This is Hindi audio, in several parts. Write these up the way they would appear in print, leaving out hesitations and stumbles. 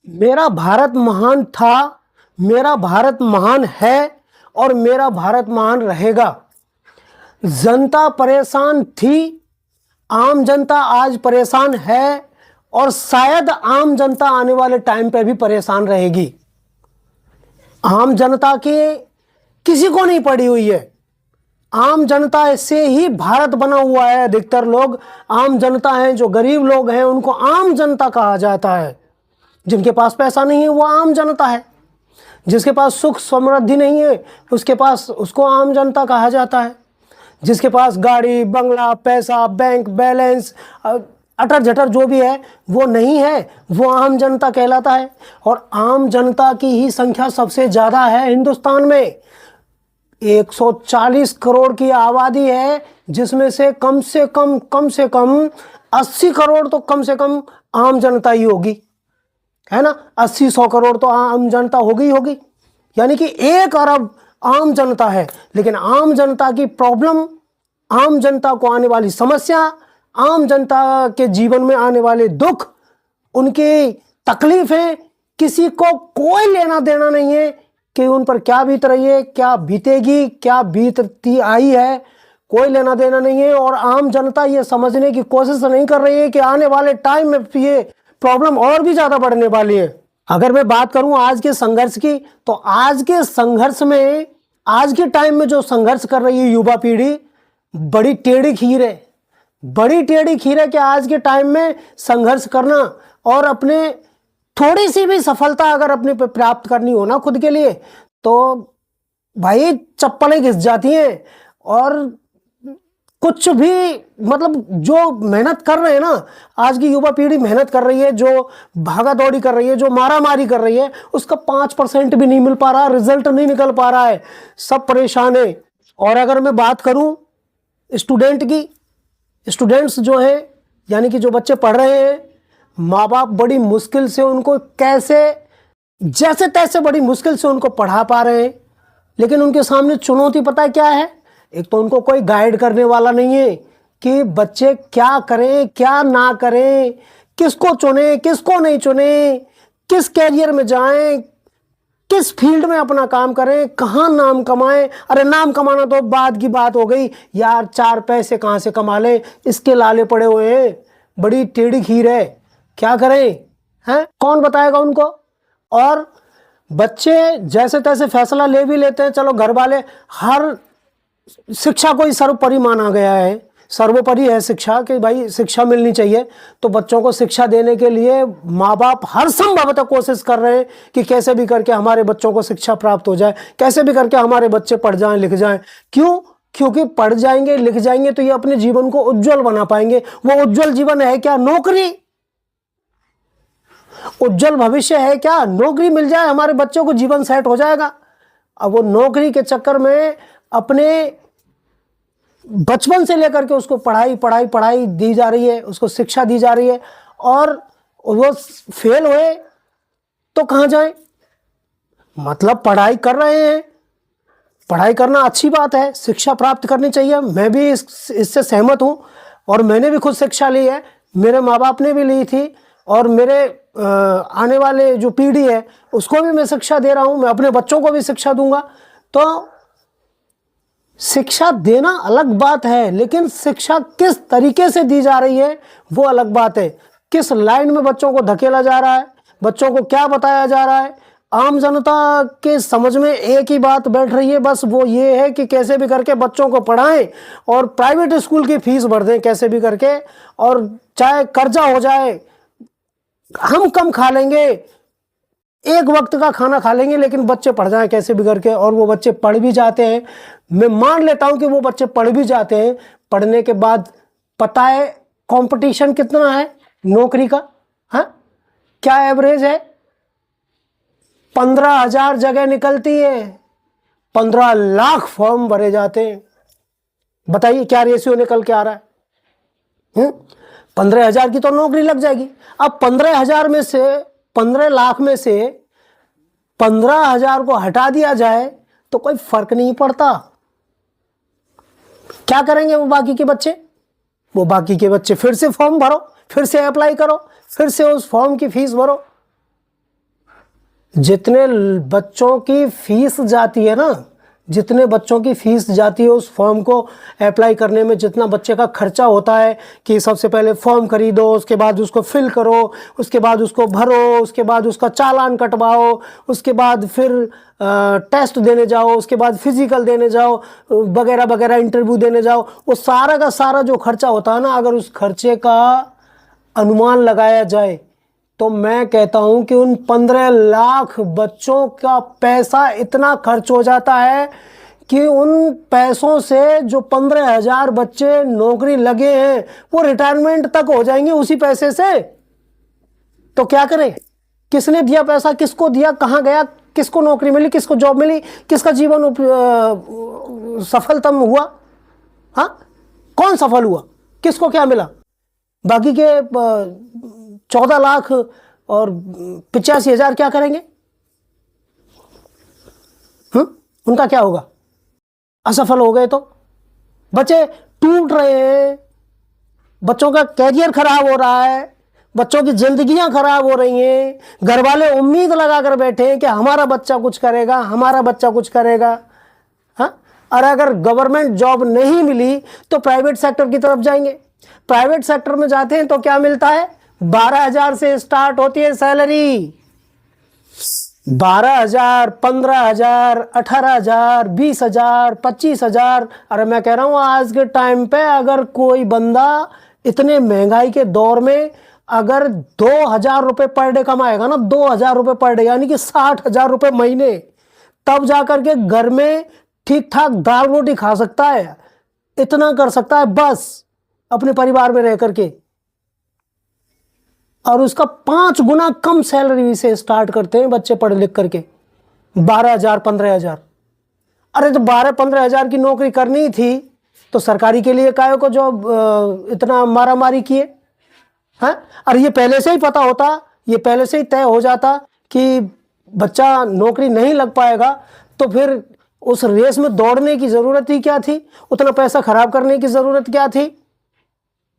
मेरा भारत महान था, मेरा भारत महान है और मेरा भारत महान रहेगा। जनता परेशान थी, आम जनता आज परेशान है और शायद आम जनता आने वाले टाइम पे भी परेशान रहेगी। आम जनता के किसी को नहीं पड़ी हुई है। आम जनता से ही भारत बना हुआ है। अधिकतर लोग आम जनता हैं, जो गरीब लोग हैं उनको आम जनता कहा जाता है। जिनके पास पैसा नहीं है वो आम जनता है। जिसके पास सुख समृद्धि नहीं है उसको आम जनता कहा जाता है। जिसके पास गाड़ी बंगला पैसा बैंक बैलेंस अटर जटर जो भी है वो नहीं है, वो आम जनता कहलाता है। और आम जनता की ही संख्या सबसे ज़्यादा है हिंदुस्तान में। 140 करोड़ की आबादी है, जिसमें से कम से कम 80 करोड़ तो कम से कम आम जनता ही होगी, है ना। 80-100 करोड़ तो आम जनता होगी। यानी कि 1 अरब आम जनता है। लेकिन आम जनता की प्रॉब्लम, आम जनता को आने वाली समस्या, आम जनता के जीवन में आने वाले दुख, उनकी तकलीफें किसी को कोई लेना देना नहीं है कि उन पर क्या बीत रही है, क्या बीतेगी, क्या बीतती आई है, कोई लेना देना नहीं है। और आम जनता ये समझने की कोशिश नहीं कर रही है कि आने वाले टाइम में ये प्रॉब्लम और भी ज़्यादा बढ़ने वाली है। अगर मैं बात करूं आज के संघर्ष की, तो आज के संघर्ष में, आज के टाइम में जो संघर्ष कर रही है युवा पीढ़ी, बड़ी टेढ़ी खीर है। बड़ी टेढ़ी खीर है कि आज के टाइम में संघर्ष करना और अपने थोड़ी सी भी सफलता अगर अपने पे प्राप्त करनी हो ना खुद के लिए, तो भाई चप्पलें घिस जाती हैं। और कुछ भी मतलब जो मेहनत कर रहे हैं ना, आज की युवा पीढ़ी मेहनत कर रही है, जो भागा दौड़ी कर रही है, जो मारामारी कर रही है, उसका 5% भी नहीं मिल पा रहा, रिजल्ट नहीं निकल पा रहा है, सब परेशान है। और अगर मैं बात करूं स्टूडेंट की, स्टूडेंट्स जो हैं यानी कि जो बच्चे पढ़ रहे हैं, माँ बाप बड़ी मुश्किल से उनको कैसे जैसे तैसे बड़ी मुश्किल से उनको पढ़ा पा रहे हैं। लेकिन उनके सामने चुनौती पता है क्या है? एक तो उनको कोई गाइड करने वाला नहीं है कि बच्चे क्या करें क्या ना करें, किसको चुने किसको नहीं चुने, किस कैरियर में जाएं, किस फील्ड में अपना काम करें, कहाँ नाम कमाएं। अरे नाम कमाना तो बाद की बात हो गई यार, 4 पैसे कहाँ से कमा लें, इसके लाले पड़े हुए हैं। बड़ी टेढ़ी खीर है, क्या करें, हैं कौन बताएगा उनको। और बच्चे जैसे तैसे फैसला ले भी लेते हैं। चलो घर वाले, हर शिक्षा को ही सर्वोपरि माना गया है, सर्वोपरि है शिक्षा, कि भाई शिक्षा मिलनी चाहिए। तो बच्चों को शिक्षा देने के लिए माँ बाप हर संभवतः कोशिश कर रहे हैं कि कैसे भी करके हमारे बच्चों को शिक्षा प्राप्त हो जाए, कैसे भी करके हमारे बच्चे पढ़ जाएं लिख जाएं। क्यों? क्योंकि पढ़ जाएंगे लिख जाएंगे तो ये अपने जीवन को उज्जवल बना पाएंगे। वो उज्जवल जीवन है क्या? नौकरी। उज्जवल भविष्य है क्या? नौकरी मिल जाए, हमारे बच्चों को जीवन सेट हो जाएगा। अब वो नौकरी के चक्कर में अपने बचपन से लेकर के उसको पढ़ाई दी जा रही है, उसको शिक्षा दी जा रही है, और वो फेल हुए तो कहाँ जाए। मतलब पढ़ाई कर रहे हैं, पढ़ाई करना अच्छी बात है, शिक्षा प्राप्त करनी चाहिए, मैं भी इससे सहमत हूँ। और मैंने भी खुद शिक्षा ली है, मेरे माँ बाप ने भी ली थी, और मेरे आने वाले जो पीढ़ी है उसको भी मैं शिक्षा दे रहा हूँ, मैं अपने बच्चों को भी शिक्षा दूंगा। तो शिक्षा देना अलग बात है, लेकिन शिक्षा किस तरीके से दी जा रही है वो अलग बात है। किस लाइन में बच्चों को धकेला जा रहा है, बच्चों को क्या बताया जा रहा है। आम जनता के समझ में एक ही बात बैठ रही है, बस वो ये है कि कैसे भी करके बच्चों को पढ़ाएं और प्राइवेट स्कूल की फीस भर दें कैसे भी करके, और चाहे कर्जा हो जाए, हम कम खा लेंगे, एक वक्त का खाना खा लेंगे, लेकिन बच्चे पढ़ जाएं कैसे भी करके। और वो बच्चे पढ़ भी जाते हैं, मैं मान लेता हूं कि वो बच्चे पढ़ भी जाते हैं। पढ़ने के बाद पता है कंपटीशन कितना है नौकरी का, हाँ क्या एवरेज है? 15,000 जगह निकलती है, 15 लाख फॉर्म भरे जाते हैं। बताइए क्या रेशियो निकल के आ रहा है? 15,000 की तो नौकरी लग जाएगी। अब 15,000 में से, 15 लाख में से 15,000 को हटा दिया जाए तो कोई फर्क नहीं पड़ता। क्या करेंगे वो बाकी के बच्चे? वो बाकी के बच्चे फिर से फॉर्म भरो, फिर से अप्लाई करो, फिर से उस फॉर्म की फीस भरो। जितने बच्चों की फीस जाती है ना, जितने बच्चों की फीस जाती है उस फॉर्म को अप्लाई करने में, जितना बच्चे का खर्चा होता है कि सबसे पहले फॉर्म खरीदो, उसके बाद उसको फिल करो, उसके बाद उसको भरो, उसके बाद उसका चालान कटवाओ, उसके बाद फिर टेस्ट देने जाओ, उसके बाद फिजिकल देने जाओ, वगैरह वगैरह, इंटरव्यू देने जाओ, वो सारा का सारा जो खर्चा होता है ना, अगर उस खर्चे का अनुमान लगाया जाए तो मैं कहता हूं कि उन 15 लाख बच्चों का पैसा इतना खर्च हो जाता है कि उन पैसों से जो 15,000 बच्चे नौकरी लगे हैं वो रिटायरमेंट तक हो जाएंगे उसी पैसे से। तो क्या करें? किसने दिया पैसा, किसको दिया, कहां गया, किसको नौकरी मिली, किसको जॉब मिली, किसका जीवन सफलतम हुआ? हाँ, कौन सफल हुआ, किसको क्या मिला? बाकी के 14 लाख और 85,000 क्या करेंगे? उनका क्या होगा? असफल हो गए तो बच्चे टूट रहे हैं, बच्चों का कैरियर खराब हो रहा है, बच्चों की जिंदगियां खराब हो रही हैं, घर वाले उम्मीद लगाकर बैठे हैं कि हमारा बच्चा कुछ करेगा, हमारा बच्चा कुछ करेगा। हाँ, और अगर गवर्नमेंट जॉब नहीं मिली तो प्राइवेट सेक्टर की तरफ जाएंगे। प्राइवेट सेक्टर में जाते हैं तो क्या मिलता है? 12,000 से स्टार्ट होती है सैलरी। 12,000, 15,000, 18,000, 20,000, 25,000। अरे मैं कह रहा हूं आज के टाइम पे अगर कोई बंदा इतने महंगाई के दौर में अगर 2,000 रुपए पर डे कमाएगा ना, 2,000 रुपए पर डे, यानी कि 60,000 रुपए महीने, तब जाकर के घर में ठीक ठाक दाल रोटी खा सकता है, इतना कर सकता है बस अपने परिवार में रह करके। और उसका 5 गुना कम सैलरी से स्टार्ट करते हैं बच्चे पढ़ लिख करके, 12,000, 15,000। अरे तो 12-15,000 की नौकरी करनी थी तो सरकारी के लिए काहे को जो इतना मारा मारी किए हैं? अरे ये पहले से ही पता होता, ये पहले से ही तय हो जाता कि बच्चा नौकरी नहीं लग पाएगा, तो फिर उस रेस में दौड़ने की जरूरत ही क्या थी, उतना पैसा खराब करने की जरूरत क्या थी?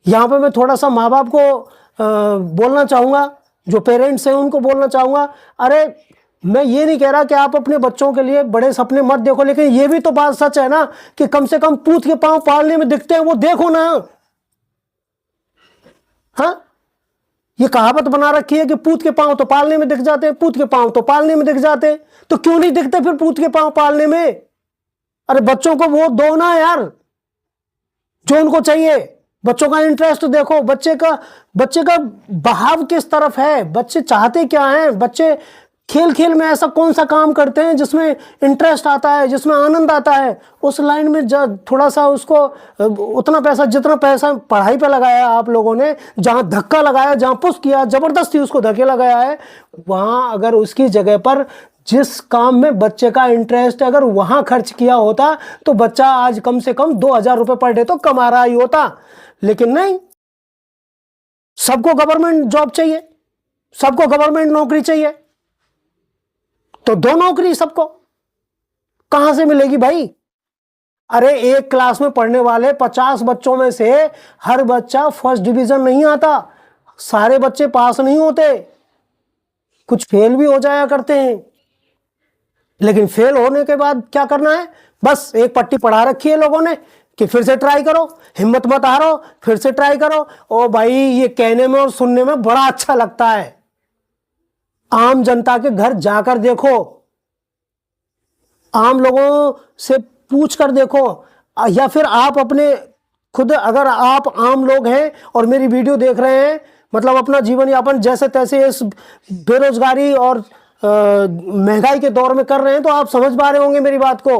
यहाँ पे मैं थोड़ा सा माँ बाप को बोलना चाहूँगा, जो पेरेंट्स हैं उनको बोलना चाहूँगा। अरे मैं ये नहीं कह रहा कि आप अपने बच्चों के लिए बड़े सपने मत देखो, लेकिन ये भी तो बात सच है ना कि कम से कम पूत के पांव पालने में दिखते हैं वो देखो ना। हाँ, ये कहावत बना रखी है कि पूत के पांव तो पालने में दिख जाते हैं, पूत के पांव तो पालने में दिख जाते हैं, तो क्यों नहीं दिखते फिर पूत के पांव पालने में? अरे बच्चों को वो दो ना यार जो उनको चाहिए। बच्चों का इंटरेस्ट देखो, बच्चे का बहाव किस तरफ है, बच्चे चाहते क्या हैं, बच्चे खेल खेल में ऐसा कौन सा काम करते हैं जिसमें इंटरेस्ट आता है, जिसमें आनंद आता है, उस लाइन में थोड़ा सा उसको उतना पैसा, जितना पैसा पढ़ाई पे लगाया आप लोगों ने, जहां धक्का लगाया, जहां पुश किया, जबरदस्ती उसको धक्के लगाया है, वहां अगर उसकी जगह पर जिस काम में बच्चे का इंटरेस्ट है अगर वहां खर्च किया होता तो बच्चा आज कम से कम 2,000 रुपए पर डे तो कमा रहा ही होता। लेकिन नहीं, सबको गवर्नमेंट जॉब चाहिए, सबको गवर्नमेंट नौकरी चाहिए, तो दो नौकरी सबको कहां से मिलेगी भाई? अरे एक क्लास में पढ़ने वाले 50 बच्चों में से हर बच्चा फर्स्ट डिवीजन नहीं आता, सारे बच्चे पास नहीं होते, कुछ फेल भी हो जाया करते हैं। लेकिन फेल होने के बाद क्या करना है? बस एक पट्टी पढ़ा रखी है लोगों ने कि फिर से ट्राई करो, हिम्मत मत हारो, फिर से ट्राई करो। ओ भाई, ये कहने में और सुनने में बड़ा अच्छा लगता है। आम जनता के घर जाकर देखो, आम लोगों से पूछ कर देखो, या फिर आप अपने खुद, अगर आप आम लोग हैं और मेरी वीडियो देख रहे हैं, मतलब अपना जीवन यापन जैसे तैसे इस बेरोजगारी और महंगाई के दौर में कर रहे हैं, तो आप समझ पा रहे होंगे मेरी बात को।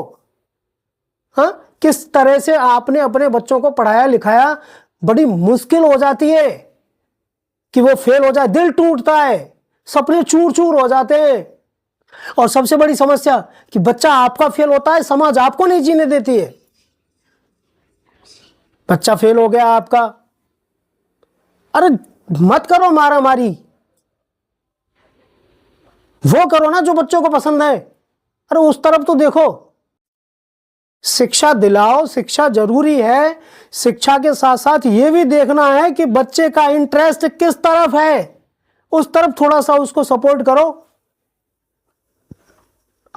हाँ, किस तरह से आपने अपने बच्चों को पढ़ाया लिखाया, बड़ी मुश्किल हो जाती है कि वो फेल हो जाए, दिल टूटता है, सपने चूर चूर हो जाते हैं। और सबसे बड़ी समस्या कि बच्चा आपका फेल होता है, समाज आपको नहीं जीने देती है। बच्चा फेल हो गया आपका, अरे मत करो मारा मारी, वो करो ना जो बच्चों को पसंद है। अरे उस तरफ तो देखो, शिक्षा दिलाओ, शिक्षा जरूरी है, शिक्षा के साथ साथ ये भी देखना है कि बच्चे का इंटरेस्ट किस तरफ है, उस तरफ थोड़ा सा उसको सपोर्ट करो।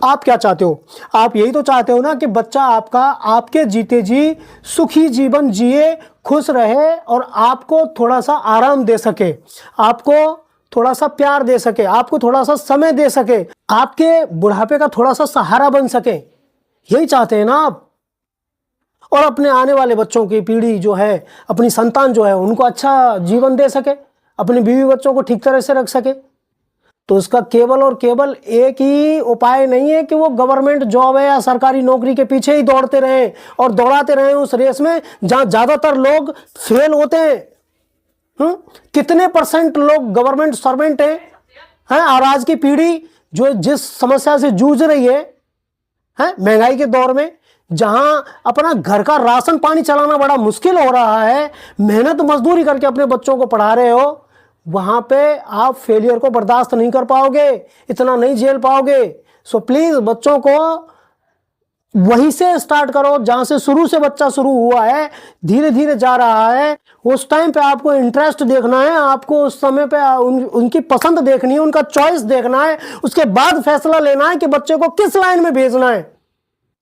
आप क्या चाहते हो? आप यही तो चाहते हो ना कि बच्चा आपका आपके जीते जी सुखी जीवन जिए, खुश रहे और आपको थोड़ा सा आराम दे सके, आपको थोड़ा सा प्यार दे सके, आपको थोड़ा सा समय दे सके, आपके बुढ़ापे का थोड़ा सा सहारा बन सके। यही चाहते हैं ना आप। और अपने आने वाले बच्चों की पीढ़ी जो है, अपनी संतान जो है, उनको अच्छा जीवन दे सके, अपने बीवी बच्चों को ठीक तरह से रख सके। तो इसका केवल और केवल एक ही उपाय नहीं है कि वो गवर्नमेंट जॉब है या सरकारी नौकरी के पीछे ही दौड़ते रहें और दौड़ाते रहें उस रेस में जहां ज्यादातर लोग फेल होते हैं। कितने परसेंट लोग गवर्नमेंट सर्वेंट हैं? और आज की पीढ़ी जो जिस समस्या से जूझ रही है महंगाई के दौर में, जहां अपना घर का राशन पानी चलाना बड़ा मुश्किल हो रहा है, मेहनत मजदूरी करके अपने बच्चों को पढ़ा रहे हो, वहां पे आप फेलियर को बर्दाश्त नहीं कर पाओगे, इतना नहीं झेल पाओगे। सो प्लीज बच्चों को वहीं से स्टार्ट करो जहां से शुरू से बच्चा शुरू हुआ है, धीरे धीरे जा रहा है। उस टाइम पे आपको इंटरेस्ट देखना है, आपको उस समय पे उनकी पसंद देखनी है, उनका चॉइस देखना है, उसके बाद फैसला लेना है कि बच्चे को किस लाइन में भेजना है,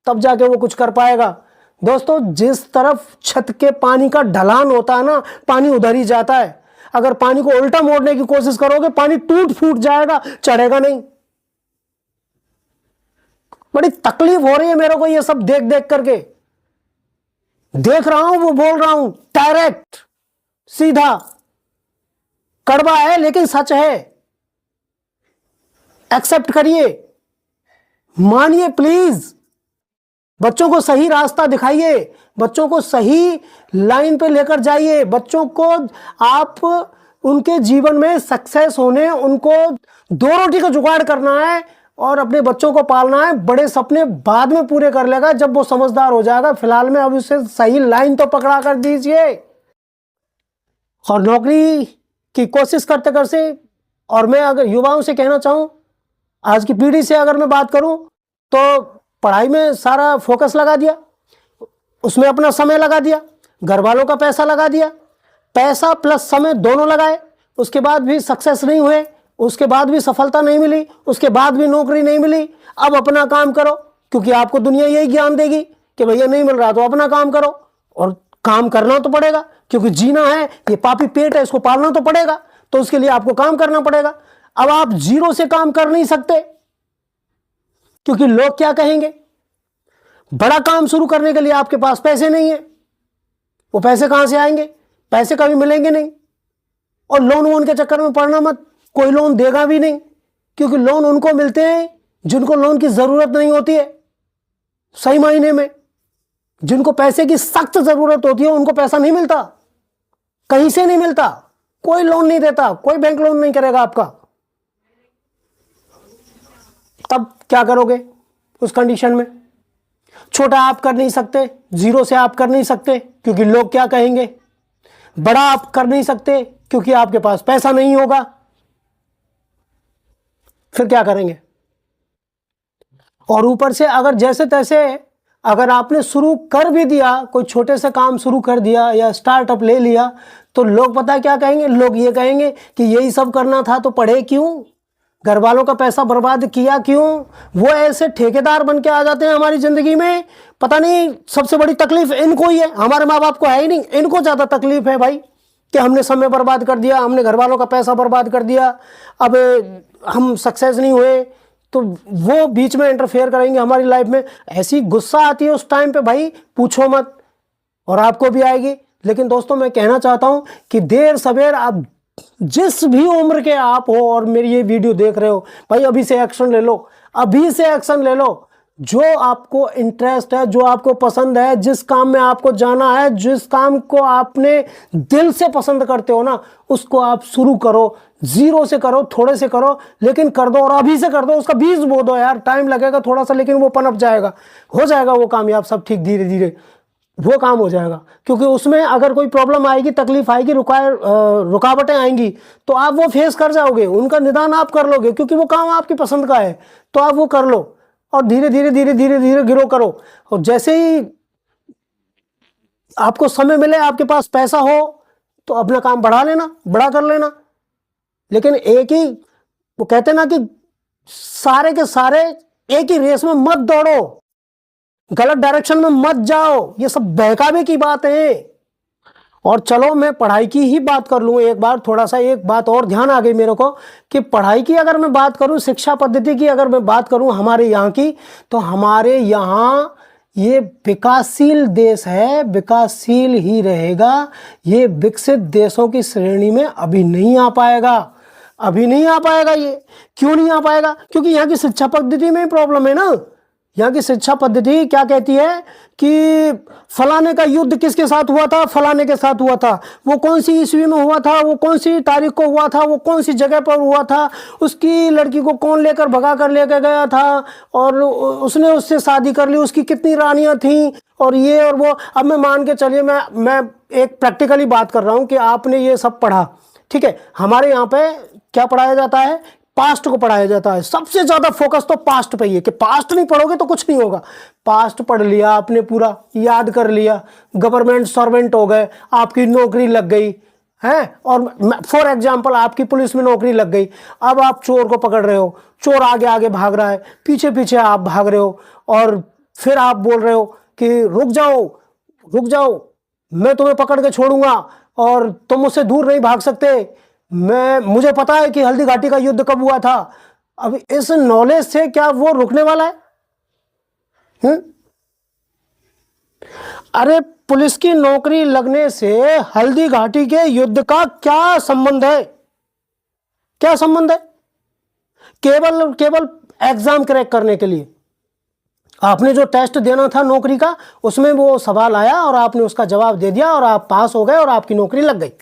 तब जाके वो कुछ कर पाएगा। दोस्तों, जिस तरफ छत के पानी का ढलान होता है ना, पानी उधर ही जाता है। अगर पानी को उल्टा मोड़ने की कोशिश करोगे, पानी टूट फूट जाएगा, चढ़ेगा नहीं। बड़ी तकलीफ हो रही है मेरे को ये सब देख देख करके। देख रहा हूं, वो बोल रहा हूं, डायरेक्ट सीधा, कड़वा है लेकिन सच है। एक्सेप्ट करिए, मानिए प्लीज। बच्चों को सही रास्ता दिखाइए, बच्चों को सही लाइन पे लेकर जाइए। बच्चों को आप उनके जीवन में सक्सेस होने, उनको दो रोटी का जुगाड़ करना है और अपने बच्चों को पालना है। बड़े सपने बाद में पूरे कर लेगा जब वो समझदार हो जाएगा। फिलहाल में अब उसे सही लाइन तो पकड़ा कर दीजिए। और नौकरी की कोशिश करते करते, और मैं अगर युवाओं से कहना चाहूं, आज की पीढ़ी से अगर मैं बात करूं, तो पढ़ाई में सारा फोकस लगा दिया, उसमें अपना समय लगा दिया, घर वालों का पैसा लगा दिया, पैसा प्लस समय दोनों लगाए, उसके बाद भी सक्सेस नहीं हुए, उसके बाद भी सफलता नहीं मिली, उसके बाद भी नौकरी नहीं मिली। अब अपना काम करो, क्योंकि आपको दुनिया यही ज्ञान देगी कि भैया नहीं मिल रहा तो अपना काम करो। और काम करना तो पड़ेगा, क्योंकि जीना है, ये पापी पेट है, इसको पालना तो पड़ेगा, तो उसके लिए आपको काम करना पड़ेगा। अब आप जीरो से काम कर नहीं सकते, क्योंकि लोग क्या कहेंगे। बड़ा काम शुरू करने के लिए आपके पास पैसे नहीं है, वो पैसे कहां से आएंगे? पैसे कभी मिलेंगे नहीं। और लोन वोन के चक्कर में पड़ना मत, कोई लोन देगा भी नहीं, क्योंकि लोन उनको मिलते हैं जिनको लोन की जरूरत नहीं होती है। सही मायने में जिनको पैसे की सख्त जरूरत होती है उनको पैसा नहीं मिलता, कहीं से नहीं मिलता, कोई लोन नहीं देता, कोई बैंक लोन नहीं करेगा आपका। तब क्या करोगे उस कंडीशन में? छोटा आप कर नहीं सकते, जीरो से आप कर नहीं सकते क्योंकि लोग क्या कहेंगे। बड़ा आप कर नहीं सकते क्योंकि आपके पास पैसा नहीं होगा। फिर क्या करेंगे? और ऊपर से अगर जैसे तैसे अगर आपने शुरू कर भी दिया, कोई छोटे से काम शुरू कर दिया या स्टार्टअप ले लिया, तो लोग पता क्या कहेंगे? लोग ये कहेंगे कि यही सब करना था तो पढ़े क्यों, घर वालों का पैसा बर्बाद किया क्यों। वो ऐसे ठेकेदार बन के आ जाते हैं हमारी जिंदगी में। पता नहीं सबसे बड़ी तकलीफ इनको ही है, हमारे माँ बाप को है ही नहीं। इनको ज्यादा तकलीफ है भाई कि हमने समय बर्बाद कर दिया, हमने घर वालों का पैसा बर्बाद कर दिया, अब हम सक्सेस नहीं हुए, तो वो बीच में इंटरफेयर करेंगे हमारी लाइफ में। ऐसी गुस्सा आती है उस टाइम पे भाई, पूछो मत, और आपको भी आएगी। लेकिन दोस्तों, मैं कहना चाहता हूं कि देर सवेर आप जिस भी उम्र के आप हो और मेरी ये वीडियो देख रहे हो, भाई अभी से एक्शन ले लो, अभी से एक्शन ले लो। जो आपको इंटरेस्ट है, जो आपको पसंद है, जिस काम में आपको जाना है, जिस काम को आपने दिल से पसंद करते हो ना, उसको आप शुरू करो। जीरो से करो, थोड़े से करो, लेकिन कर दो, और अभी से कर दो। उसका बीज बो दो यार, टाइम लगेगा थोड़ा सा, लेकिन वो पनप जाएगा, हो जाएगा वो कामयाब, सब ठीक, धीरे धीरे वो काम हो जाएगा। क्योंकि उसमें अगर कोई प्रॉब्लम आएगी, तकलीफ आएगी, रुकावटें आएंगी, तो आप वो फेस कर जाओगे, उनका निदान आप कर लोगे, क्योंकि वो काम आपकी पसंद का है। तो आप वो कर लो और धीरे धीरे धीरे धीरे धीरे ग्रो करो। और जैसे ही आपको समय मिले, आपके पास पैसा हो, तो अपना काम बढ़ा लेना, बड़ा कर लेना। लेकिन एक ही, वो कहते ना कि सारे के सारे एक ही रेस में मत दौड़ो, गलत डायरेक्शन में मत जाओ, ये सब बहकावे की बात है। और चलो मैं पढ़ाई की ही बात कर लूं एक बार, थोड़ा सा एक बात और ध्यान आ गई मेरे को कि पढ़ाई की अगर मैं बात करूं, शिक्षा पद्धति की अगर मैं बात करूं हमारे यहाँ की, तो हमारे यहाँ ये विकासशील देश है, विकासशील ही रहेगा, ये विकसित देशों की श्रेणी में अभी नहीं आ पाएगा, अभी नहीं आ पाएगा। ये क्यों नहीं आ पाएगा? क्योंकि यहाँ की शिक्षा पद्धति में प्रॉब्लम है ना। यहाँ की शिक्षा पद्धति क्या कहती है कि फलाने का युद्ध किसके साथ हुआ था, फलाने के साथ हुआ था, वो कौन सी ईस्वी में हुआ था, वो कौन सी तारीख को हुआ था, वो कौन सी जगह पर हुआ था, उसकी लड़की को कौन लेकर भगा कर लेकर गया था, और उसने उससे शादी कर ली, उसकी कितनी रानियां थीं, और ये और वो। अब मैं मान के चलिए, मैं एक प्रैक्टिकली बात कर रहा हूँ कि आपने ये सब पढ़ा, ठीक है। हमारे यहाँ पे क्या पढ़ाया जाता है? पास्ट को पढ़ाया जाता है। सबसे ज्यादा फोकस तो पास्ट पे ही है कि पास्ट नहीं पढ़ोगे तो कुछ नहीं होगा। पास्ट पढ़ लिया आपने, पूरा याद कर लिया, गवर्नमेंट सर्वेंट हो गए, आपकी नौकरी लग गई है, और फॉर एग्जांपल आपकी पुलिस में नौकरी लग गई। अब आप चोर को पकड़ रहे हो, चोर आगे आगे भाग रहा है, पीछे पीछे आप भाग रहे हो, और फिर आप बोल रहे हो कि रुक जाओ रुक जाओ, मैं तुम्हें पकड़ के छोड़ूंगा और तुम मुझसे दूर नहीं भाग सकते, मुझे पता है कि हल्दी घाटी का युद्ध कब हुआ था। अब इस नॉलेज से क्या वो रुकने वाला है? अरे पुलिस की नौकरी लगने से हल्दी घाटी के युद्ध का क्या संबंध है? क्या संबंध है? केवल एग्जाम क्रैक करने के लिए आपने जो टेस्ट देना था नौकरी का, उसमें वो सवाल आया और आपने उसका जवाब दे दिया और आप पास हो गए और आपकी नौकरी लग गई।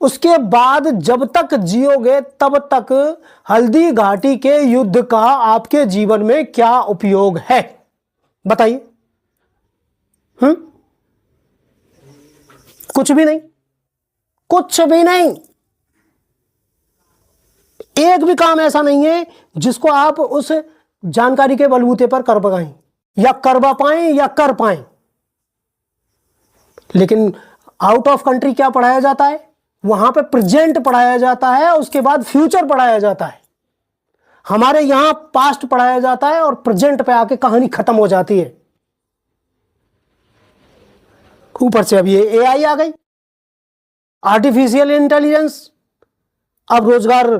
उसके बाद जब तक जियोगे तब तक हल्दी घाटी के युद्ध का आपके जीवन में क्या उपयोग है? बताइए। कुछ भी नहीं, कुछ भी नहीं। एक भी काम ऐसा नहीं है जिसको आप उस जानकारी के बलबूते पर कर पाएं या करवा पाएं या कर पाएं। लेकिन आउट ऑफ कंट्री क्या पढ़ाया जाता है? वहां पे प्रेजेंट पढ़ाया जाता है, उसके बाद फ्यूचर पढ़ाया जाता है। हमारे यहां पास्ट पढ़ाया जाता है और प्रेजेंट पे आके कहानी खत्म हो जाती है। ऊपर से अब ये एआई आ गई, आर्टिफिशियल इंटेलिजेंस। अब रोजगार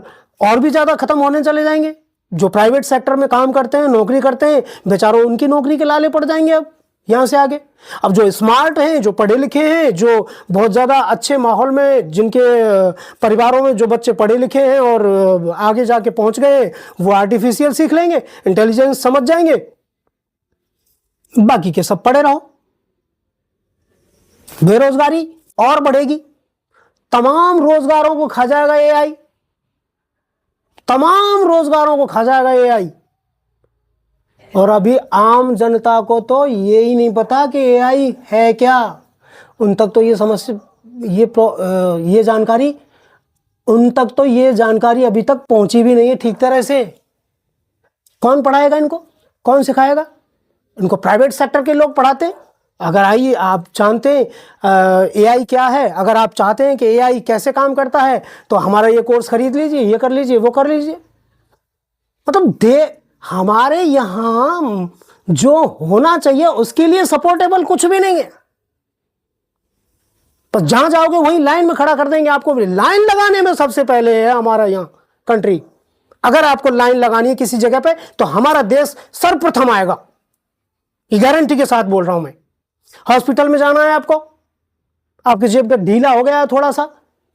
और भी ज्यादा खत्म होने चले जाएंगे। जो प्राइवेट सेक्टर में काम करते हैं, नौकरी करते हैं, बेचारों उनकी नौकरी के लाले पड़ जाएंगे अब यहां से आगे। अब जो स्मार्ट हैं, जो पढ़े लिखे हैं, जो बहुत ज्यादा अच्छे माहौल में, जिनके परिवारों में जो बच्चे पढ़े लिखे हैं और आगे जाके पहुंच गए, वो आर्टिफिशियल सीख लेंगे, इंटेलिजेंस समझ जाएंगे। बाकी के सब पढ़े रहो। बेरोजगारी और बढ़ेगी, तमाम रोजगारों को खा जाएगा एआई, तमाम रोजगारों को खा जाएगा एआई। और अभी आम जनता को तो ये ही नहीं पता कि एआई है क्या। उन तक तो ये समस्या, ये जानकारी, उन तक तो ये जानकारी अभी तक पहुंची भी नहीं है ठीक तरह से। कौन पढ़ाएगा इनको? कौन सिखाएगा इनको? प्राइवेट सेक्टर के लोग पढ़ाते हैं। अगर आइए आप जानते हैं एआई क्या है, अगर आप चाहते हैं कि एआई कैसे काम करता है, तो हमारा ये कोर्स खरीद लीजिए, ये कर लीजिए, वो कर लीजिए। मतलब हमारे यहां जो होना चाहिए उसके लिए सपोर्टेबल कुछ भी नहीं है। तो जहां जाओगे वहीं लाइन में खड़ा कर देंगे आपको। लाइन लगाने में सबसे पहले है हमारा यहां कंट्री। अगर आपको लाइन लगानी है किसी जगह पे, तो हमारा देश सर्वप्रथम आएगा, ये गारंटी के साथ बोल रहा हूं मैं। हॉस्पिटल में जाना है आपको, आपकी जेब का ढीला हो गया है, थोड़ा सा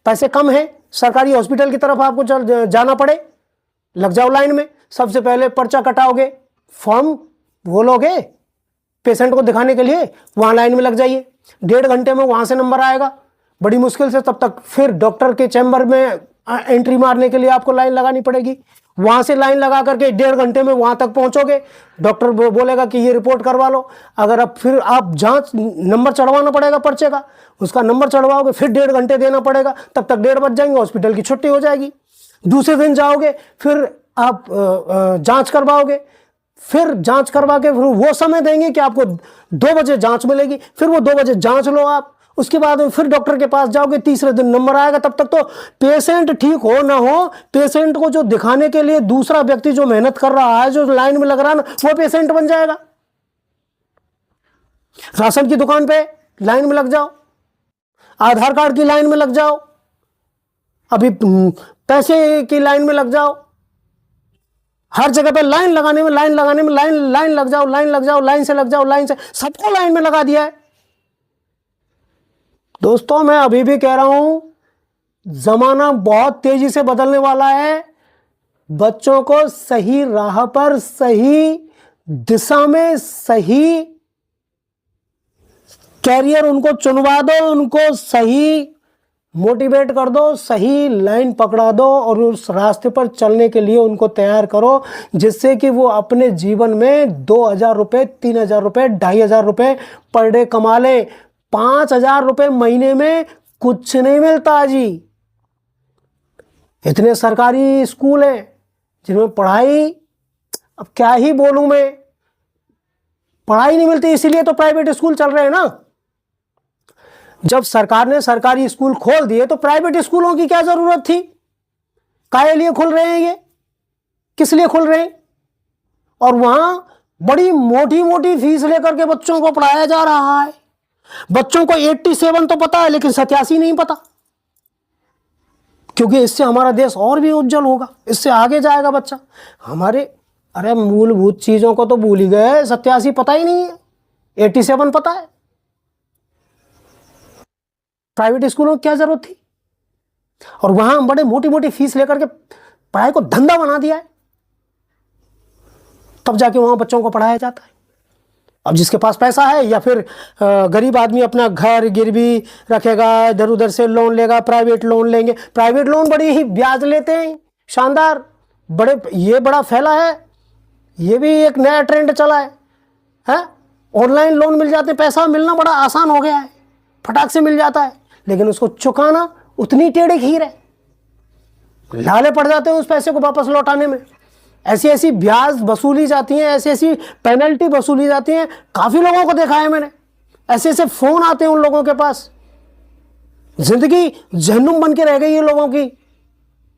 पैसे कम है, सरकारी हॉस्पिटल की तरफ आपको जाना पड़े, लग जाओ लाइन में। सबसे पहले पर्चा कटाओगे, फॉर्म वो लोगे पेशेंट को दिखाने के लिए, वहां लाइन में लग जाइए। 1.5 घंटे में वहां से नंबर आएगा, बड़ी मुश्किल से। तब तक फिर डॉक्टर के चैम्बर में एंट्री मारने के लिए आपको लाइन लगानी पड़ेगी। वहां से लाइन लगा करके 1.5 घंटे में वहां तक पहुंचोगे, डॉक्टर बोलेगा कि ये रिपोर्ट करवा लो। अगर अब फिर आप जांच नंबर चढ़वाना पड़ेगा पर्चे का, उसका नंबर चढ़वाओगे, फिर 1.5 घंटे देना पड़ेगा, तब तक 1:30 बज जाएंगे, हॉस्पिटल की छुट्टी हो जाएगी। दूसरे दिन जाओगे, फिर आप जांच करवाओगे, फिर जांच करवा के फिर वो समय देंगे कि आपको 2 बजे जांच मिलेगी, फिर वो 2 बजे जांच लो आप, उसके बाद में फिर डॉक्टर के पास जाओगे, तीसरे दिन नंबर आएगा। तब तक तो पेशेंट ठीक हो ना हो, पेशेंट को जो दिखाने के लिए दूसरा व्यक्ति जो मेहनत कर रहा है, जो लाइन में लग रहा है ना, वो पेशेंट बन जाएगा। राशन की दुकान पे लाइन में लग जाओ, आधार कार्ड की लाइन में लग जाओ, अभी पैसे की लाइन में लग जाओ, हर जगह पे लाइन लगाने में लाइन लग जाओ, लाइन से लग जाओ, लाइन से सबको लाइन में लगा दिया है। दोस्तों मैं अभी भी कह रहा हूं, जमाना बहुत तेजी से बदलने वाला है। बच्चों को सही राह पर, सही दिशा में, सही कैरियर उनको चुनवा दो, उनको सही मोटिवेट कर दो, सही लाइन पकड़ा दो और उस रास्ते पर चलने के लिए उनको तैयार करो, जिससे कि वो अपने जीवन में 2,000 रुपये, 3,000 रुपये, 2,500 रुपये पर डे कमा ले। 5,000 रुपये महीने में कुछ नहीं मिलता जी। इतने सरकारी स्कूल हैं जिनमें पढ़ाई, अब क्या ही बोलूं मैं, पढ़ाई नहीं मिलती, इसीलिए तो प्राइवेट स्कूल चल रहे हैं ना। जब सरकार ने सरकारी स्कूल खोल दिए तो प्राइवेट स्कूलों की क्या जरूरत थी? काहे लिए खुल रहे हैं ये, किस लिए खुल रहे हैं? और वहां बड़ी मोटी मोटी फीस लेकर के बच्चों को पढ़ाया जा रहा है। बच्चों को 87 तो पता है, लेकिन 87 नहीं पता, क्योंकि इससे हमारा देश और भी उज्जवल होगा, इससे आगे जाएगा बच्चा। हमारे अरे मूलभूत चीजों को तो भूल ही गए, 87 पता ही नहीं है, 87 पता है। प्राइवेट स्कूलों की क्या जरूरत थी? और वहां बड़े मोटी मोटी फीस लेकर के पढ़ाई को धंधा बना दिया है, तब जाके वहां बच्चों को पढ़ाया जाता है। अब जिसके पास पैसा है, या फिर गरीब आदमी अपना घर गिरवी रखेगा, इधर उधर से लोन लेगा, प्राइवेट लोन लेंगे। प्राइवेट लोन बड़ी ही ब्याज लेते हैं, शानदार, बड़े, ये बड़ा फैला है, ये भी एक नया ट्रेंड चला है? ऑनलाइन लोन मिल जाते हैं, पैसा मिलना बड़ा आसान हो गया है, फटाक से मिल जाता है, लेकिन उसको चुकाना उतनी टेढ़ी खीर है, लाले पड़ जाते हैं उस पैसे को वापस लौटाने में। ऐसी ऐसी ब्याज वसूली जाती हैं, ऐसी ऐसी पेनल्टी वसूली जाती हैं। काफी लोगों को देखा है मैंने, ऐसे ऐसे फोन आते हैं उन लोगों के पास, जिंदगी जहन्नुम बन के रह गई है लोगों की,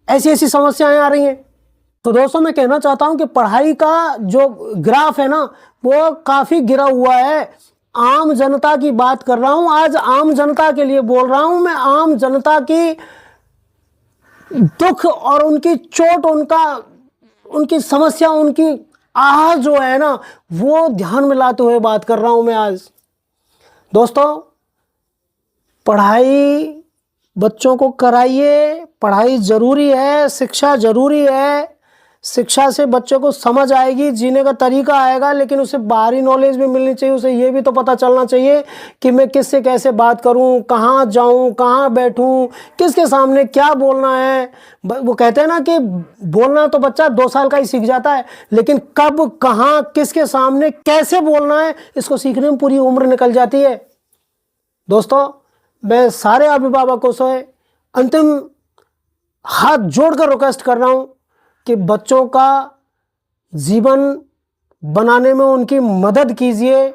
ऐसी ऐसी समस्याएं आ रही हैं। तो दोस्तों मैं कहना चाहता हूं कि पढ़ाई का जो ग्राफ है ना, वो काफी गिरा हुआ है। आम जनता की बात कर रहा हूं, आज आम जनता के लिए बोल रहा हूं मैं। आम जनता की दुख और उनकी चोट, उनकी समस्या, उनकी आह जो है ना, वो ध्यान में लाते हुए बात कर रहा हूं मैं आज। दोस्तों पढ़ाई बच्चों को कराइए, पढ़ाई जरूरी है, शिक्षा जरूरी है। शिक्षा से बच्चों को समझ आएगी, जीने का तरीका आएगा, लेकिन उसे बाहरी नॉलेज भी मिलनी चाहिए। उसे ये भी तो पता चलना चाहिए कि मैं किससे कैसे बात करूं, कहाँ जाऊं, कहाँ बैठूं, किसके सामने क्या बोलना है। वो कहते हैं ना कि बोलना तो बच्चा 2 साल का ही सीख जाता है, लेकिन कब, कहाँ, किसके सामने कैसे बोलना है, इसको सीखने में पूरी उम्र निकल जाती है। दोस्तों मैं सारे अभिभावकों से अंतिम हाथ जोड़कर रिक्वेस्ट कर रहा हूं कि बच्चों का जीवन बनाने में उनकी मदद कीजिए।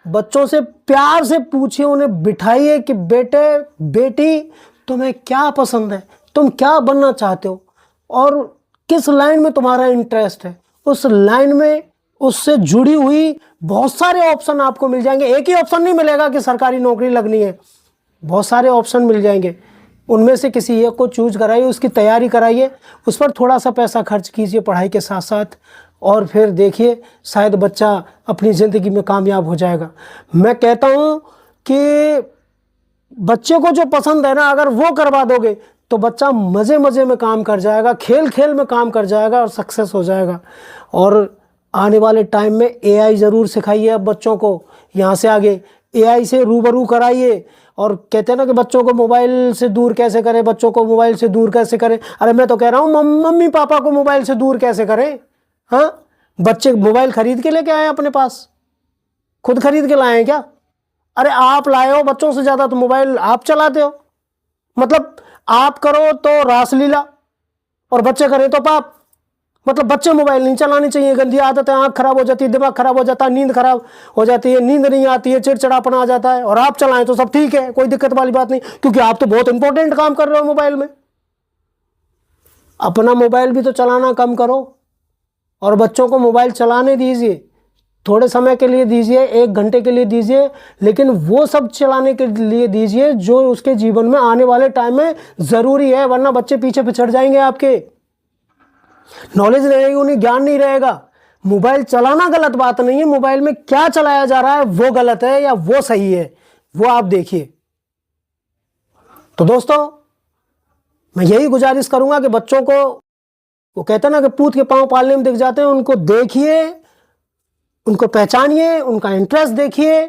बच्चों से प्यार से पूछिए, उन्हें बिठाइए कि बेटे बेटी तुम्हें क्या पसंद है, तुम क्या बनना चाहते हो और किस लाइन में तुम्हारा इंटरेस्ट है। उस लाइन में उससे जुड़ी हुई बहुत सारे ऑप्शन आपको मिल जाएंगे। एक ही ऑप्शन नहीं मिलेगा कि सरकारी नौकरी लगनी है, बहुत सारे ऑप्शन मिल जाएंगे। उनमें से किसी एक को चूज कराइए, उसकी तैयारी कराइए, उस पर थोड़ा सा पैसा खर्च कीजिए पढ़ाई के साथ साथ, और फिर देखिए शायद बच्चा अपनी ज़िंदगी में कामयाब हो जाएगा। मैं कहता हूँ कि बच्चे को जो पसंद है ना, अगर वो करवा दोगे तो बच्चा मज़े मज़े में काम कर जाएगा, खेल खेल में काम कर जाएगा और सक्सेस हो जाएगा। और आने वाले टाइम में AI ज़रूर सिखाइए अब बच्चों को, यहाँ से आगे AI से रूबरू कराइए। और कहते हैं ना कि बच्चों को मोबाइल से दूर कैसे करें, बच्चों को मोबाइल से दूर कैसे करें। अरे मैं तो कह रहा हूँ मम्मी पापा को मोबाइल से दूर कैसे करें। हाँ, बच्चे मोबाइल खरीद के लेके आए अपने पास, खुद खरीद के लाए हैं क्या? अरे आप लाए हो, बच्चों से ज़्यादा तो मोबाइल आप चलाते हो। मतलब आप करो तो रासलीला और बच्चे करें तो पाप। मतलब बच्चे मोबाइल नहीं चलानी चाहिए, गंदी आदत है, आंख खराब हो जाती है, दिमाग खराब हो जाता है, नींद खराब हो जाती है, नींद नहीं आती है, चिड़चिड़ापन आ जाता है। और आप चलाएं तो सब ठीक है, कोई दिक्कत वाली बात नहीं, क्योंकि आप तो बहुत इंपॉर्टेंट काम कर रहे हो मोबाइल में। अपना मोबाइल भी तो चलाना कम करो और बच्चों को मोबाइल चलाने दीजिए, थोड़े समय के लिए दीजिए, 1 घंटे के लिए दीजिए, लेकिन वो सब चलाने के लिए दीजिए जो उसके जीवन में आने वाले टाइम में ज़रूरी है, वरना बच्चे पीछे पिछड़ जाएंगे आपके। नॉलेज नहीं रहेगी, उन्हें ज्ञान नहीं रहेगा। मोबाइल चलाना गलत बात नहीं है, मोबाइल में क्या चलाया जा रहा है वो गलत है या वो सही है, वो आप देखिए। तो दोस्तों, मैं यही गुजारिश करूंगा कि बच्चों को, वो कहते हैं ना कि पूत के पांव पालने में दिख जाते हैं, उनको देखिए, उनको पहचानिए, उनका इंटरेस्ट देखिए,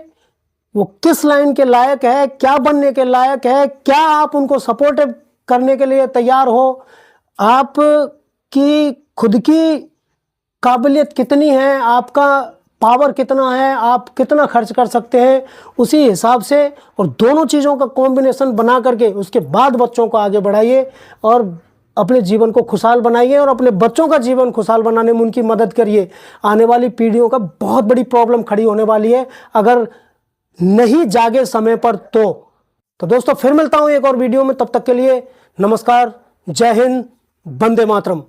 वो किस लाइन के लायक है, क्या बनने के लायक है, क्या आप उनको सपोर्ट करने के लिए तैयार हो, आप की खुद की काबिलियत कितनी है, आपका पावर कितना है, आप कितना खर्च कर सकते हैं, उसी हिसाब से और दोनों चीज़ों का कॉम्बिनेशन बना करके उसके बाद बच्चों को आगे बढ़ाइए और अपने जीवन को खुशहाल बनाइए और अपने बच्चों का जीवन खुशहाल बनाने में उनकी मदद करिए। आने वाली पीढ़ियों का बहुत बड़ी प्रॉब्लम खड़ी होने वाली है अगर नहीं जागे समय पर। तो दोस्तों, फिर मिलता हूं एक और वीडियो में, तब तक के लिए नमस्कार, जय हिंद, वंदे मातरम।